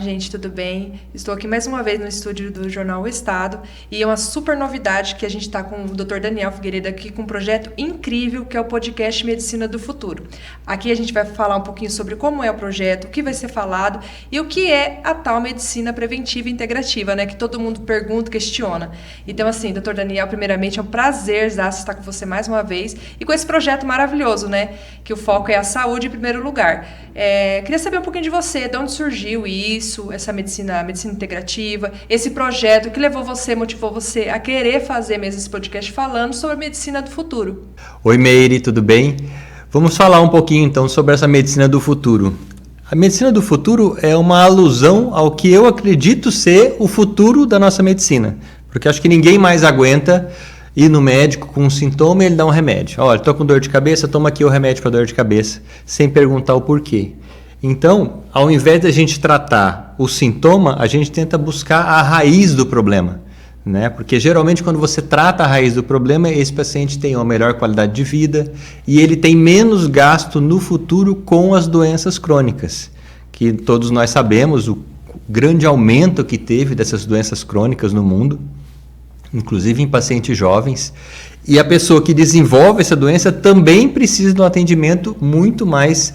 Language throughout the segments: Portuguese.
gente, tudo bem? Estou aqui mais uma vez no estúdio do Jornal O Estado e é uma super novidade que a gente está com o Dr. Daniel Figueiredo aqui com um projeto incrível que é o podcast Medicina do Futuro. Aqui a gente vai falar um pouquinho sobre como é o projeto, o que vai ser falado e o que é a tal medicina preventiva e integrativa, né? Que todo mundo pergunta, questiona. Então, assim, Dr. Daniel, primeiramente é um prazer estar com você mais uma vez e com esse projeto maravilhoso, né? Que o foco é a saúde em primeiro lugar. Queria saber um pouquinho de você, de onde surgiu isso, essa medicina integrativa, esse projeto que motivou você a querer fazer mesmo esse podcast falando sobre a medicina do futuro. Oi, Meire, tudo bem? Vamos falar um pouquinho então sobre essa medicina do futuro. A medicina do futuro é uma alusão ao que eu acredito ser o futuro da nossa medicina, porque acho que ninguém mais aguenta ir no médico com um sintoma e ele dá um remédio. Olha, estou com dor de cabeça, toma aqui o remédio para dor de cabeça, sem perguntar o porquê. Então, ao invés de a gente tratar o sintoma, a gente tenta buscar a raiz do problema, né? Porque geralmente quando você trata a raiz do problema, esse paciente tem uma melhor qualidade de vida e ele tem menos gasto no futuro com as doenças crônicas, que todos nós sabemos o grande aumento que teve dessas doenças crônicas no mundo, inclusive em pacientes jovens, e a pessoa que desenvolve essa doença também precisa de um atendimento muito mais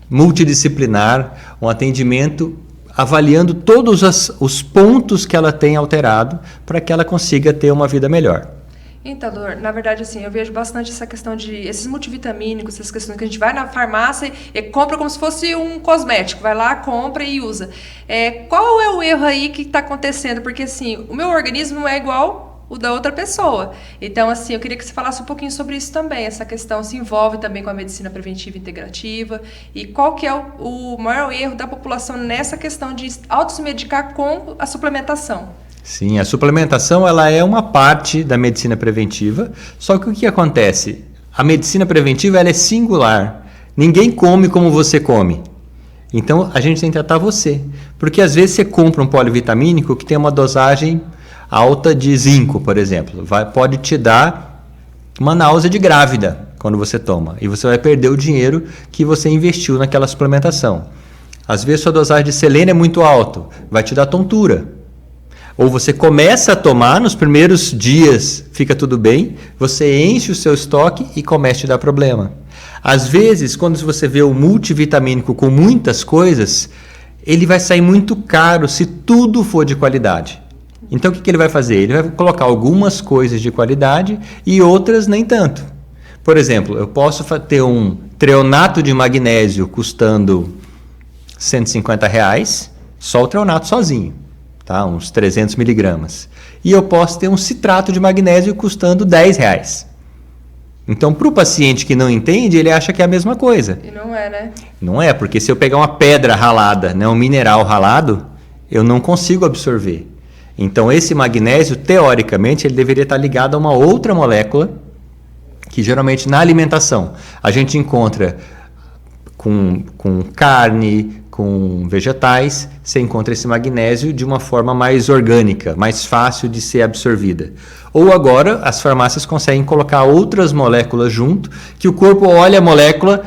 multidisciplinar, um atendimento avaliando todos os pontos que ela tem alterado para que ela consiga ter uma vida melhor. Então, doutor, na verdade, assim, eu vejo bastante essa questão de esses multivitamínicos, essas questões que a gente vai na farmácia e compra como se fosse um cosmético, vai lá, compra e usa. Qual é o erro aí que está acontecendo? Porque, assim, o meu organismo não é igual o da outra pessoa. Então, assim, eu queria que você falasse um pouquinho sobre isso também. Essa questão se envolve também com a medicina preventiva e integrativa. E qual que é o maior erro da população nessa questão de auto-se-medicar com a suplementação? Sim, a suplementação ela é uma parte da medicina preventiva, só que o que acontece? A medicina preventiva ela é singular. Ninguém come como você come. Então, a gente tem que tratar você. Porque às vezes você compra um polivitamínico que tem uma dosagem alta de zinco, por exemplo, pode te dar uma náusea de grávida quando você toma. E você vai perder o dinheiro que você investiu naquela suplementação. Às vezes sua dosagem de selênio é muito alta, vai te dar tontura. Ou você começa a tomar, nos primeiros dias fica tudo bem, você enche o seu estoque e começa a te dar problema. Às vezes, quando você vê o multivitamínico com muitas coisas, ele vai sair muito caro se tudo for de qualidade. Então, o que ele vai fazer? Ele vai colocar algumas coisas de qualidade e outras nem tanto. Por exemplo, eu posso ter um treonato de magnésio custando R$150, só o treonato sozinho, tá? Uns 300 miligramas. E eu posso ter um citrato de magnésio custando R$10. Então, para o paciente que não entende, ele acha que é a mesma coisa. E não é, né? Não é, porque se eu pegar uma pedra ralada, né, um mineral ralado, eu não consigo absorver. Então, esse magnésio, teoricamente, ele deveria estar ligado a uma outra molécula que, geralmente, na alimentação, a gente encontra com carne, com vegetais, você encontra esse magnésio de uma forma mais orgânica, mais fácil de ser absorvida. Ou agora, as farmácias conseguem colocar outras moléculas junto, que o corpo olha a molécula,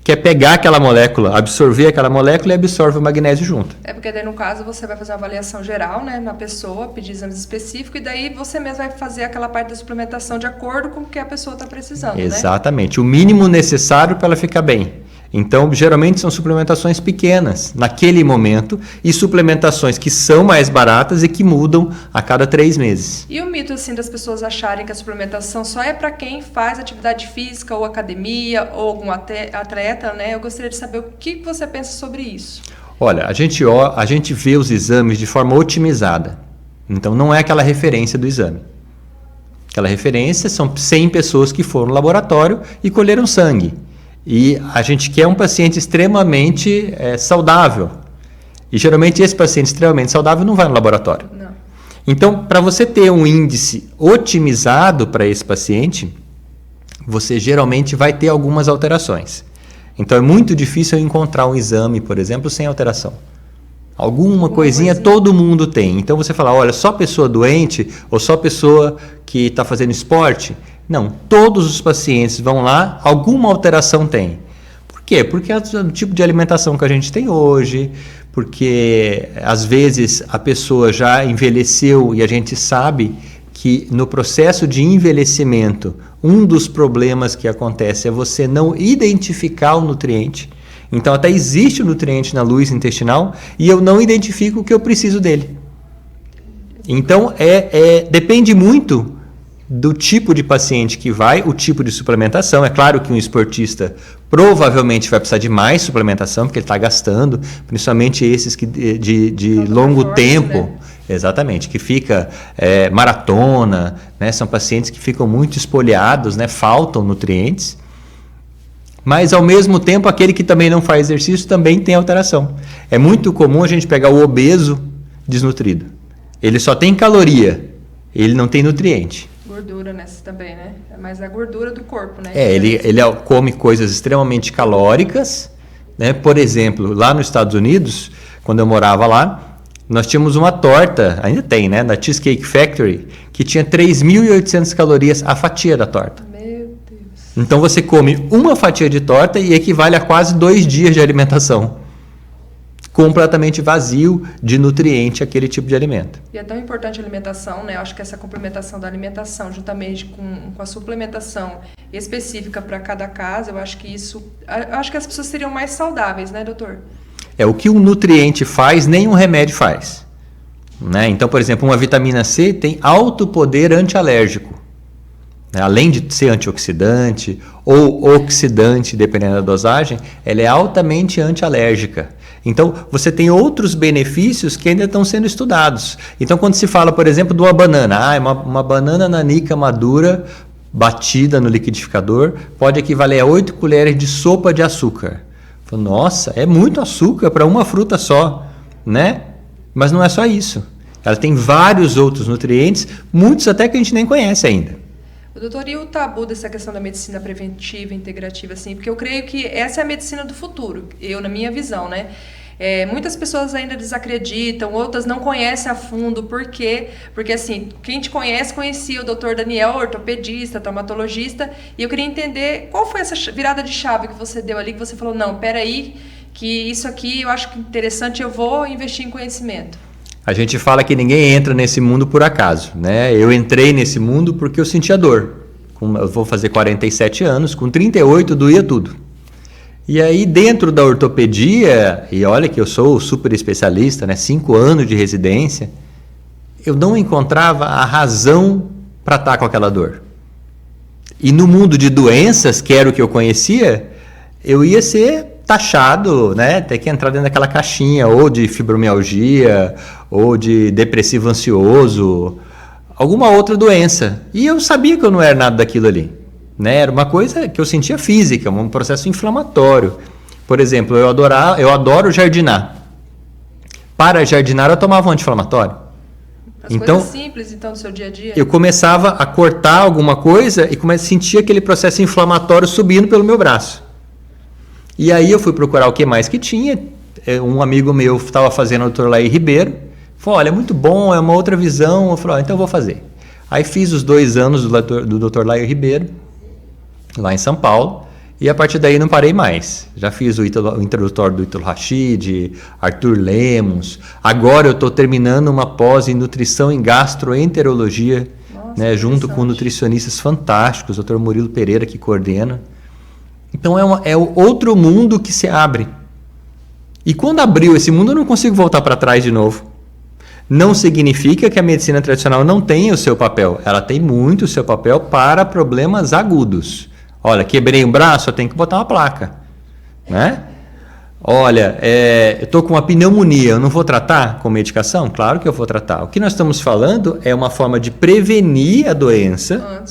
quer pegar aquela molécula, absorver aquela molécula e absorve o magnésio junto. Porque daí no caso você vai fazer uma avaliação geral, né, na pessoa, pedir exames específicos e daí você mesmo vai fazer aquela parte da suplementação de acordo com o que a pessoa está precisando, Exatamente, né? O mínimo necessário para ela ficar bem. Então, geralmente são suplementações pequenas naquele momento e suplementações que são mais baratas e que mudam a cada 3 meses. E o mito assim das pessoas acharem que a suplementação só é para quem faz atividade física ou academia ou algum atleta, né? Eu gostaria de saber o que você pensa sobre isso. Olha, a gente vê os exames de forma otimizada. Então, não é aquela referência do exame. Aquela referência são 100 pessoas que foram no laboratório e colheram sangue. E a gente quer um paciente extremamente saudável. E geralmente esse paciente extremamente saudável não vai no laboratório. Não. Então, para você ter um índice otimizado para esse paciente, você geralmente vai ter algumas alterações. Então, é muito difícil eu encontrar um exame, por exemplo, sem alteração. Alguma coisinha todo mundo tem. Então, você fala, olha, só pessoa doente ou só pessoa que está fazendo esporte? Não, todos os pacientes vão lá, alguma alteração tem. Por quê? Porque é o tipo de alimentação que a gente tem hoje, porque às vezes a pessoa já envelheceu e a gente sabe que no processo de envelhecimento, um dos problemas que acontece é você não identificar o nutriente. Então até existe o nutriente na luz intestinal e eu não identifico o que eu preciso dele. Então depende muito do tipo de paciente que vai, o tipo de suplementação. É claro que um esportista provavelmente vai precisar de mais suplementação, porque ele está gastando, principalmente esses que de longo tempo. Né? Exatamente, que fica maratona, né? São pacientes que ficam muito espoliados, né? Faltam nutrientes. Mas, ao mesmo tempo, aquele que também não faz exercício também tem alteração. É muito comum a gente pegar o obeso desnutrido. Ele só tem caloria, ele não tem nutriente. Gordura nessa também, né? É mais a gordura do corpo, né? Ele come coisas extremamente calóricas, né? Por exemplo, lá nos Estados Unidos, quando eu morava lá, nós tínhamos uma torta, ainda tem, né? Na Cheesecake Factory, que tinha 3.800 calorias a fatia da torta. Então você come uma fatia de torta e equivale a quase 2 dias de alimentação. Completamente vazio de nutriente aquele tipo de alimento. E é tão importante a alimentação, né? Eu acho que essa complementação da alimentação, juntamente com a suplementação específica para cada caso, eu acho que as pessoas seriam mais saudáveis, né, doutor? O que um nutriente faz, nenhum remédio faz. Né? Então, por exemplo, uma vitamina C tem alto poder antialérgico. Além de ser antioxidante ou oxidante, dependendo da dosagem, ela é altamente antialérgica. Então, você tem outros benefícios que ainda estão sendo estudados. Então, quando se fala, por exemplo, de uma banana, uma banana nanica madura, batida no liquidificador, pode equivaler a 8 colheres de sopa de açúcar. Nossa, é muito açúcar para uma fruta só, né? Mas não é só isso. Ela tem vários outros nutrientes, muitos até que a gente nem conhece ainda. Doutor, e o tabu dessa questão da medicina preventiva, integrativa, assim? Porque eu creio que essa é a medicina do futuro, na minha visão, né? Muitas pessoas ainda desacreditam, outras não conhecem a fundo. Por quê? Porque, assim, quem te conhecia o doutor Daniel, ortopedista, traumatologista, e eu queria entender qual foi essa virada de chave que você deu ali, que você falou, não, peraí, que isso aqui eu acho interessante, eu vou investir em conhecimento. A gente fala que ninguém entra nesse mundo por acaso, né? Eu entrei nesse mundo porque eu sentia dor. Eu vou fazer 47 anos, com 38 doía tudo. E aí dentro da ortopedia, e olha que eu sou super especialista, né? 5 anos de residência, eu não encontrava a razão para estar com aquela dor. E no mundo de doenças, que era o que eu conhecia, eu ia ser taxado, né? Ter que entrar dentro daquela caixinha, ou de fibromialgia, ou de depressivo ansioso, alguma outra doença. E eu sabia que eu não era nada daquilo ali. Né? Era uma coisa que eu sentia física, um processo inflamatório. Por exemplo, eu adoro jardinar. Para jardinar, eu tomava um anti-inflamatório. As coisas simples, então, do seu dia a dia? Eu começava a cortar alguma coisa e sentia aquele processo inflamatório subindo pelo meu braço. E aí eu fui procurar o que mais que tinha. Um amigo meu estava fazendo o Dr. Lair Ribeiro. Falou, olha, é muito bom, é uma outra visão. Eu falei, então eu vou fazer. Aí fiz os 2 anos do Dr. Lair Ribeiro, lá em São Paulo, e a partir daí não parei mais. Já fiz o introdutório do Ítalo Rachid, Arthur Lemos. Agora eu estou terminando uma pós em nutrição em gastroenterologia, né, junto com nutricionistas fantásticos, o Dr. Murilo Pereira, que coordena. Então é outro mundo que se abre. E quando abriu esse mundo, eu não consigo voltar para trás de novo. Não significa que a medicina tradicional não tenha o seu papel. Ela tem muito o seu papel para problemas agudos. Olha, quebrei um braço, eu tenho que botar uma placa. Né? Olha, eu estou com uma pneumonia, eu não vou tratar com medicação? Claro que eu vou tratar. O que nós estamos falando é uma forma de prevenir a doença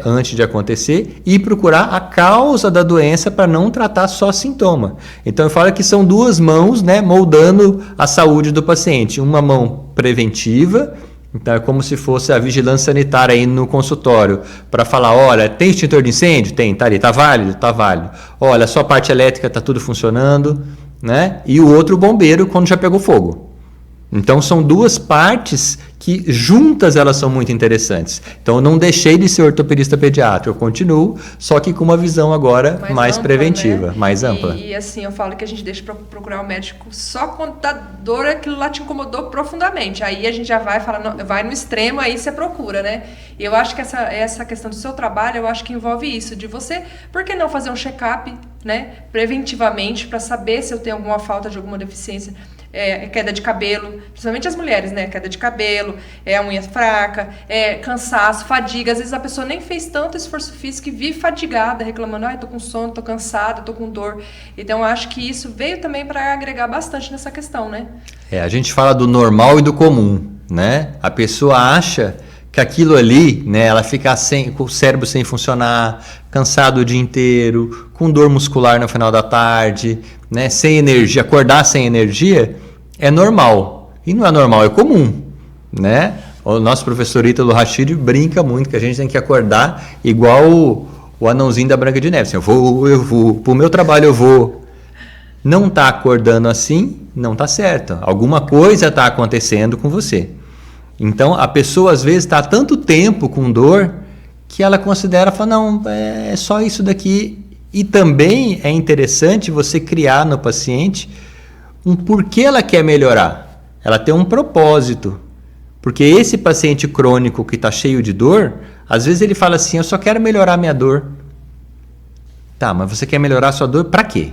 antes de acontecer e procurar a causa da doença para não tratar só sintoma. Então eu falo que são 2 mãos, né, moldando a saúde do paciente. Uma mão preventiva, então é como se fosse a vigilância sanitária aí no consultório, para falar, olha, tem extintor de incêndio? Tem, tá ali, tá válido? Tá válido. Olha, só a parte elétrica tá tudo funcionando, né? E o outro, o bombeiro, quando já pegou fogo. Então são duas partes que juntas elas são muito interessantes. Então eu não deixei de ser ortopedista pediatra, eu continuo, só que com uma visão agora mais ampla, preventiva, né? mais ampla. E assim, eu falo que a gente deixa para procurar o médico só quando tá dor, aquilo lá te incomodou profundamente. Aí a gente já vai falar, não, vai no extremo, aí você procura, né? E eu acho que essa questão do seu trabalho, eu acho que envolve isso, de você, por que não fazer um check-up, né, preventivamente, para saber se eu tenho alguma falta de alguma deficiência. Queda de cabelo, principalmente as mulheres, né? Queda de cabelo, a unha fraca, cansaço, fadiga. Às vezes a pessoa nem fez tanto esforço físico e vive fadigada, reclamando, tô com sono, tô cansada, tô com dor. Então eu acho que isso veio também para agregar bastante nessa questão, né? A gente fala do normal e do comum, né? A pessoa acha que aquilo ali, né, ela fica com o cérebro sem funcionar, cansado o dia inteiro, com dor muscular no final da tarde, né, sem energia, acordar sem energia, é normal. E não é normal, é comum, né? O nosso professor Ítalo Rachid brinca muito que a gente tem que acordar igual o anãozinho da Branca de Neve. Assim, eu vou, pro meu trabalho eu vou. Não tá acordando assim, não tá certo. Alguma coisa tá acontecendo com você. Então, a pessoa às vezes está há tanto tempo com dor que ela considera, fala, não, é só isso daqui. E também é interessante você criar no paciente um porquê ela quer melhorar. Ela tem um propósito. Porque esse paciente crônico que está cheio de dor, às vezes ele fala assim, eu só quero melhorar minha dor. Tá, mas você quer melhorar a sua dor para quê?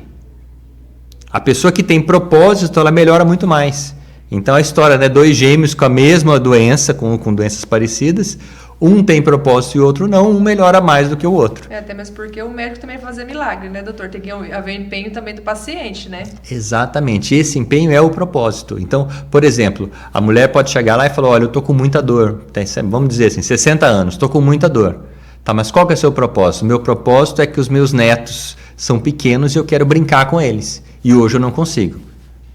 A pessoa que tem propósito, ela melhora muito mais. Então a história, né, dois gêmeos com a mesma doença, com doenças parecidas, um tem propósito e o outro não, um melhora mais do que o outro. Até mesmo porque o médico também vai fazer milagre, né, doutor? Tem que haver empenho também do paciente, né? Exatamente, esse empenho é o propósito. Então, por exemplo, a mulher pode chegar lá e falar, olha, eu tô com muita dor, vamos dizer assim, 60 anos, tô com muita dor. Tá, mas qual que é o seu propósito? Meu propósito é que os meus netos são pequenos e eu quero brincar com eles. E hoje eu não consigo.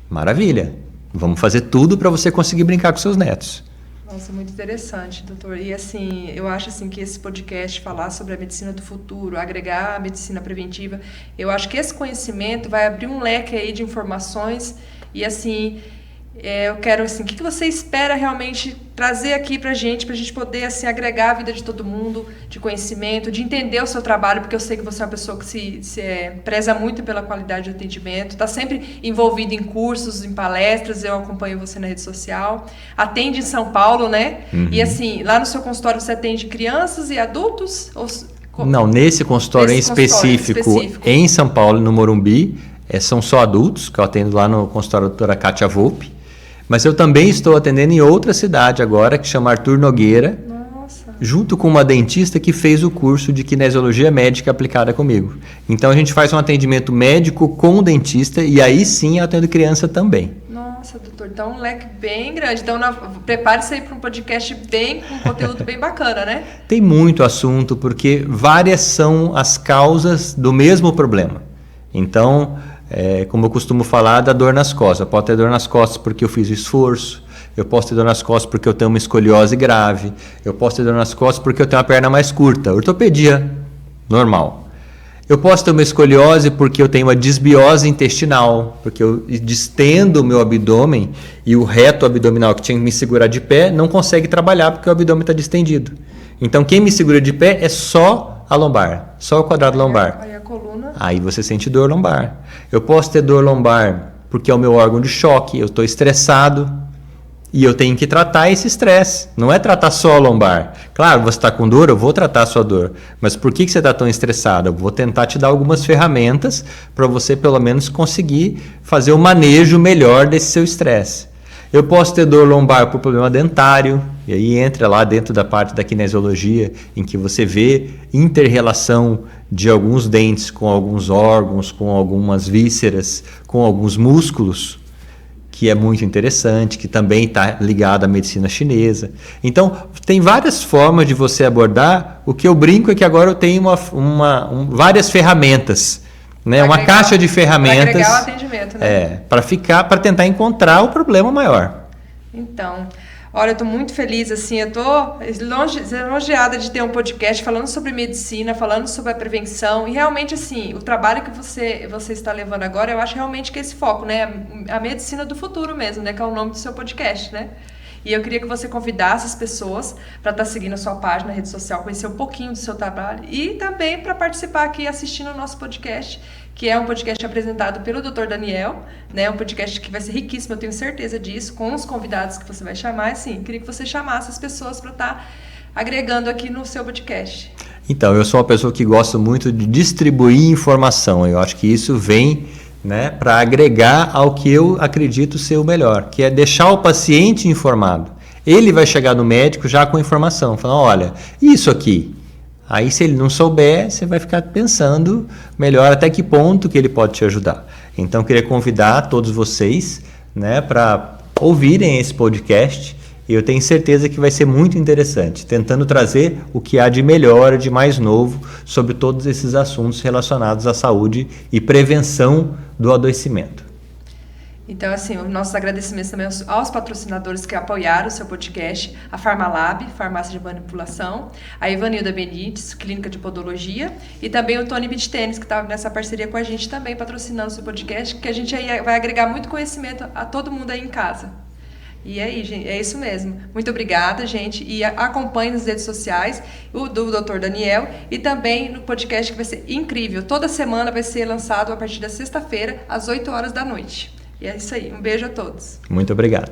Maravilha. Vamos fazer tudo para você conseguir brincar com seus netos. Nossa, muito interessante, doutor. E assim, eu acho assim que esse podcast falar sobre a medicina do futuro, agregar a medicina preventiva, eu acho que esse conhecimento vai abrir um leque aí de informações e assim, eu quero assim, o que você espera realmente trazer aqui pra gente poder assim agregar a vida de todo mundo, de conhecimento, de entender o seu trabalho, porque eu sei que você é uma pessoa que se preza muito pela qualidade de atendimento, está sempre envolvido em cursos, em palestras, eu acompanho você na rede social, atende em São Paulo, né? Uhum. E assim, lá no seu consultório você atende crianças e adultos? Não, nesse consultório em específico, em São Paulo, no Morumbi, são só adultos, que eu atendo lá no consultório da doutora Kátia Volpe. Mas eu também estou atendendo em outra cidade agora, que chama Arthur Nogueira, junto com uma dentista que fez o curso de kinesiologia médica aplicada comigo. Então a gente faz um atendimento médico com o dentista e aí sim eu atendo criança também. Nossa, doutor, então um leque bem grande. Então prepare-se aí para um podcast com conteúdo bem bacana, né? Tem muito assunto, porque várias são as causas do mesmo problema. Então, como eu costumo falar, da dor nas costas. Eu posso ter dor nas costas porque eu fiz o esforço, eu posso ter dor nas costas porque eu tenho uma escoliose grave, eu posso ter dor nas costas porque eu tenho uma perna mais curta, ortopedia, normal. Eu posso ter uma escoliose porque eu tenho uma disbiose intestinal, porque eu distendo o meu abdômen e o reto abdominal que tinha que me segurar de pé não consegue trabalhar porque o abdômen está distendido. Então quem me segura de pé é só a lombar, só o quadrado lombar. Aí a coluna. Aí você sente dor lombar. Eu posso ter dor lombar porque é o meu órgão de choque, eu estou estressado e eu tenho que tratar esse estresse. Não é tratar só a lombar. Claro, você está com dor, eu vou tratar a sua dor. Mas por que você está tão estressado? Eu vou tentar te dar algumas ferramentas para você pelo menos conseguir fazer o manejo melhor desse seu estresse. Eu posso ter dor lombar por problema dentário, e aí entra lá dentro da parte da kinesiologia, em que você vê interrelação de alguns dentes com alguns órgãos, com algumas vísceras, com alguns músculos, que é muito interessante, que também está ligado à medicina chinesa. Então, tem várias formas de você abordar. O que eu brinco é que agora eu tenho várias ferramentas, né? Uma caixa de ferramentas para agregar o atendimento, né? para tentar encontrar o problema maior. Então, Olha, eu estou muito feliz, assim, eu estou elogiada de ter um podcast falando sobre medicina, falando sobre a prevenção, e realmente, assim, o trabalho que você está levando agora, eu acho realmente que é esse foco, né, a medicina do futuro mesmo, né, que é o nome do seu podcast, né? E eu queria que você convidasse as pessoas para estar seguindo a sua página na rede social, conhecer um pouquinho do seu trabalho e também para participar aqui assistindo o nosso podcast, que é um podcast apresentado pelo Dr. Daniel, né? Um podcast que vai ser riquíssimo, eu tenho certeza disso, com os convidados que você vai chamar. Assim, queria que você chamasse as pessoas para estar agregando aqui no seu podcast. Então, eu sou uma pessoa que gosta muito de distribuir informação. Eu acho que isso vem, né, para agregar ao que eu acredito ser o melhor, que é deixar o paciente informado. Ele vai chegar no médico já com informação, falando, olha, isso aqui. Aí, se ele não souber, você vai ficar pensando melhor até que ponto que ele pode te ajudar. Então, eu queria convidar todos vocês, né, para ouvirem esse podcast. E eu tenho certeza que vai ser muito interessante, tentando trazer o que há de melhor, de mais novo, sobre todos esses assuntos relacionados à saúde e prevenção do adoecimento. Então, assim, os nossos agradecimentos também aos patrocinadores que apoiaram o seu podcast, a Farmalab, Farmácia de Manipulação, a Ivanilda Benites, Clínica de Podologia, e também o Tony Beach Tênis, que está nessa parceria com a gente também, patrocinando o seu podcast, que a gente aí vai agregar muito conhecimento a todo mundo aí em casa. E aí, gente, é isso mesmo. Muito obrigada, gente. E acompanhe nas redes sociais o do Dr. Daniel e também no podcast que vai ser incrível. Toda semana vai ser lançado a partir da sexta-feira, às 8 horas da noite. E é isso aí. Um beijo a todos. Muito obrigado.